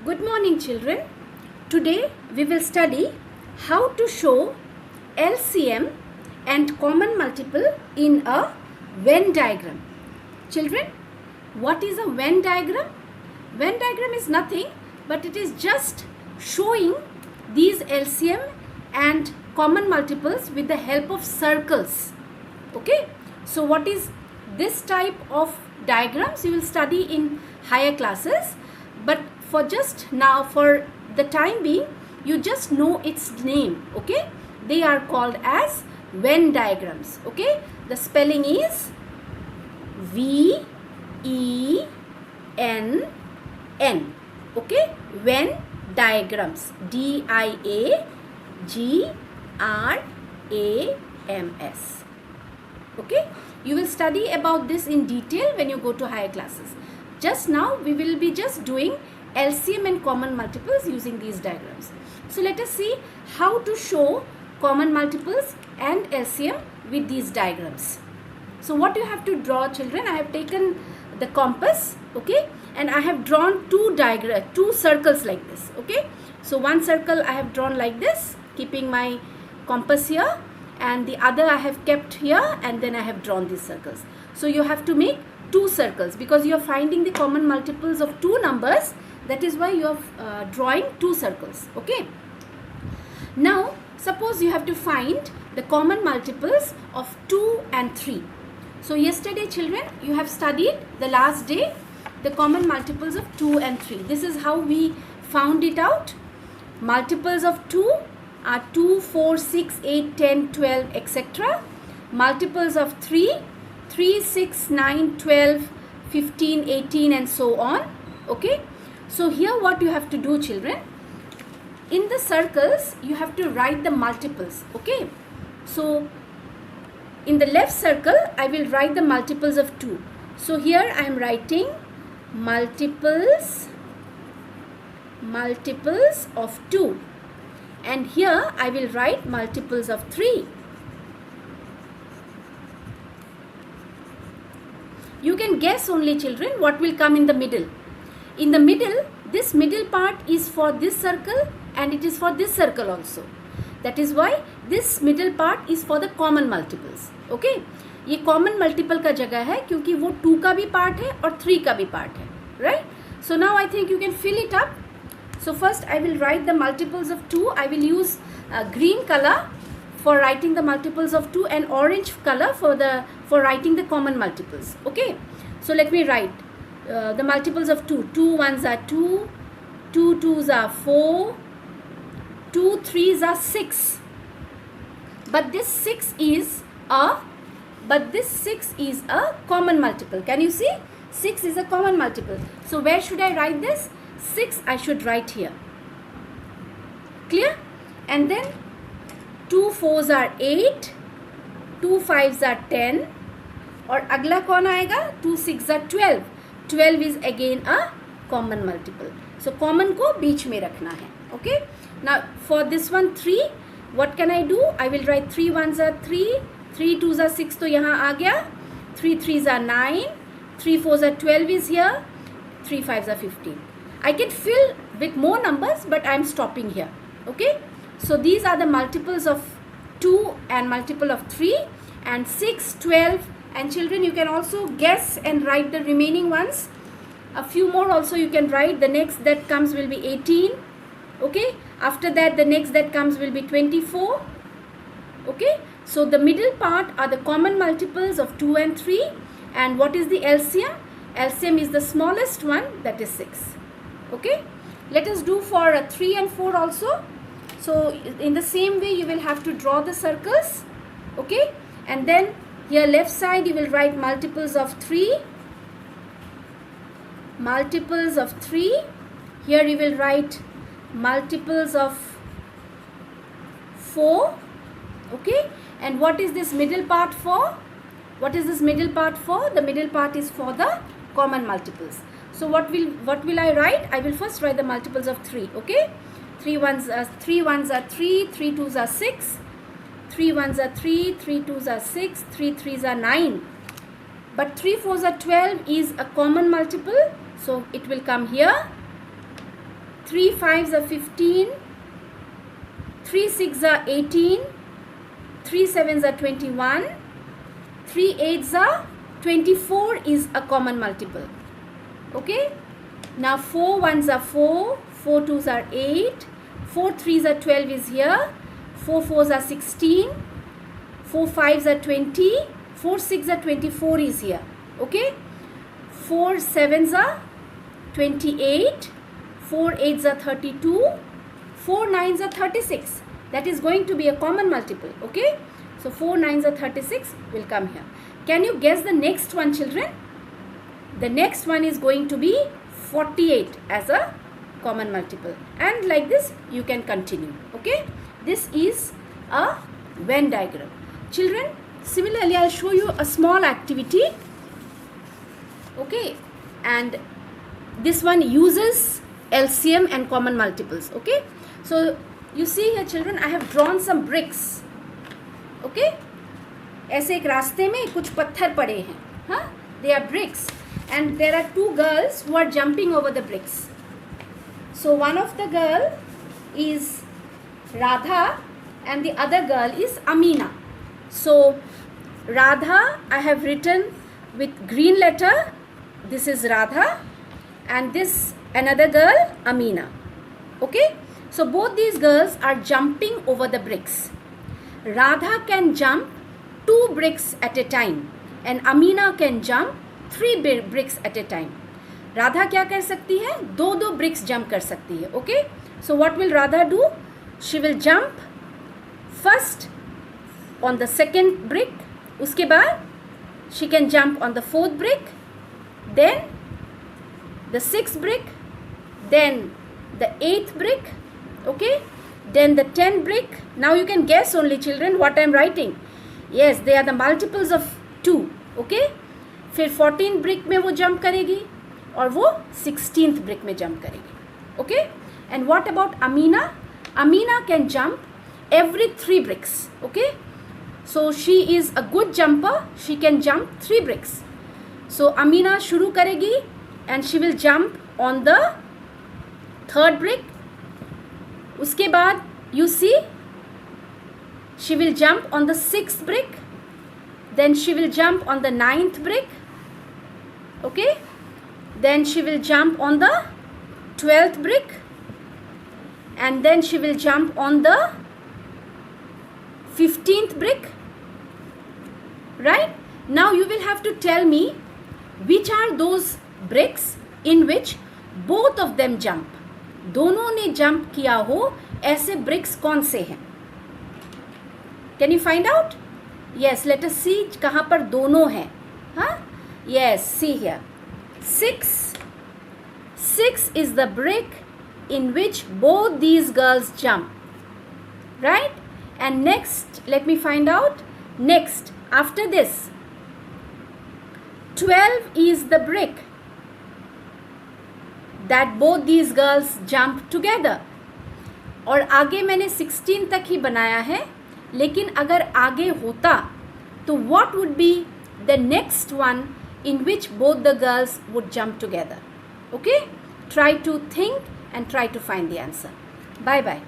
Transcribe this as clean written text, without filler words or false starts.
Good morning, children. Today we will study how to show LCM and common multiple in a Venn diagram. Children, what is a Venn diagram? Venn diagram is nothing but it is just showing these LCM and common multiples with the help of circles. Okay, so what is this type of diagrams you will study in higher classes, but for just now, for the time being, you just know its name. Okay, they are called as Venn diagrams. Okay, the spelling is VENN. Okay, Venn diagrams, DIAGRAMS. Okay, you will study about this in detail when you go to higher classes. Just now we will be just doing LCM and common multiples using these diagrams. So let us see how to show common multiples and LCM with these diagrams. So what you have to draw, children, I have taken the compass, okay, and I have drawn two circles like this. Okay, so one circle I have drawn like this, keeping my compass here, and the other I have kept here, and then I have drawn these circles. So you have to make two circles because you are finding the common multiples of two numbers. That is why you are drawing two circles. Okay, now suppose you have to find the common multiples of 2 and 3. So yesterday, children, you have studied the last day the common multiples of 2 and 3. This is how we found it out. Multiples of 2 are 2, 4, 6, 8, 10, 12, etc. Multiples of 3, 3, 6, 9, 12, 15, 18 and so on. Okay, so here what you have to do, children, in the circles you have to write the multiples. Okay, so in the left circle I will write the multiples of 2. So here I am writing multiples of 2, and here I will write multiples of 3. You can guess only, children, what will come in the middle. In the middle, this middle part is for this circle and it is for this circle also. That is why this middle part is for the common multiples. Okay, ये common multiple का जगह है क्योंकि वो 2 का भी part है और 3 का भी part है, right? So now I think you can fill it up. So first I will write the multiples of 2. I will use green color for writing the multiples of 2 and orange color for writing the common multiples. Okay, so let me write the multiples of 2. 2 1s are 2, 2 2s are 4, 2 3s are 6. But this 6 is a common multiple. Can you see? 6 is a common multiple. So where should I write this? 6 I should write here. Clear? And then 2 4s are 8, 2 5s are 10, और अगला कौन आएगा? 2 6 are 12. 12 is again a common multiple. So common को बीच में रखना है. Okay. Now for this one 3, what can I do? I will write 3 1s are 3, 3 2s are 6 तो यहाँ आ गया. 3 3s are 9, 3 4s are 12 is here, 3 5s are 15. I can fill with more numbers, but I am stopping here. Okay. So these are the multiples of 2 and multiple of 3 and 6, 12. And children, you can also guess and write the remaining ones. A few more also you can write. The next that comes will be 18. Okay. After that, the next that comes will be 24. Okay. So the middle part are the common multiples of 2 and 3. And what is the LCM? LCM is the smallest one, that is 6. Okay. Let us do for 3 and 4 also. So in the same way you will have to draw the circles. Okay. And then here left side you will write multiples of 3. Multiples of 3. Here you will write multiples of 4. Okay. And what is this middle part for? What is this middle part for? The middle part is for the common multiples. So what will I write? I will first write the multiples of 3. Okay. 3 1s are 3, 3 2s are 6, 3 1s are 3, 3 2s are 6, 3 3s are 9. But 3 4s are 12 is a common multiple. So it will come here. 3 5s are 15, 3 6s are 18, 3 7s are 21, 3 8s are 24 is a common multiple. Okay, now 4 1s are 4, 4 2s are 8, 4 3s are 12 is here, 4 4s are 16, 4 5s are 20, 4 6 are 24 is here. Okay, 4 7s are 28, 4 8s are 32, 4 9s are 36. That is going to be a common multiple. Okay, so 4 9s are 36 will come here. Can you guess the next one, children? The next one is going to be 48 as a common multiple, and like this you can continue. Okay, this is a Venn diagram. Children, similarly I'll show you a small activity. Okay, and this one uses LCM and common multiples. Okay, so you see here children, I have drawn some bricks. Okay, ऐसे एक रास्ते में कुछ पत्थर पड़े हैं. हाँ, they are bricks, and there are two girls who are jumping over the bricks. So one of the girl is Radha and the other girl is Amina. So Radha I have written with green letter. This is Radha, and this another girl Amina. Okay, so both these girls are jumping over the bricks. Radha can jump 2 bricks at a time and Amina can jump 3 bricks at a time. Radha क्या कर सकती है? 2 bricks jump कर सकती है. Okay, so what will Radha do? She will jump first on the second brick, उसके बाद she can jump on the 4th brick, then the 6th brick, then the 8th brick. Okay, then the 10th brick. Now you can guess only children what I am writing. Yes, they are the multiples of 2. Okay, फिर 14th brick में वो jump करेगी और वो 16th brick में jump करेगी. Okay, and what about Amina? Amina can jump every 3 bricks. Okay, so she is a good jumper. She can jump 3 bricks. So Amina शुरू करेगी and she will jump on the 3rd brick. उसके बाद you see she will jump on the 6th brick, then she will jump on the 9th brick. Okay, then she will jump on the 12th brick, and then she will jump on the 15th brick. Right, now you will have to tell me which are those bricks in which both of them jump. दोनों ने jump किया हो ऐसे bricks कौन से हैं? Can you find out? Yes, let us see कहाँ पर दोनों हैं. हाँ? Yes, see here. 6 is the brick in which both these girls jump. Right? And next, let me find out. Next, after this, 12 is the brick that both these girls jump together. और आगे मैंने 16 तक ही बनाया है, लेकिन अगर आगे होता तो what would be the next one in which both the girls would jump together? Okay, try to think and try to find the answer. Bye bye.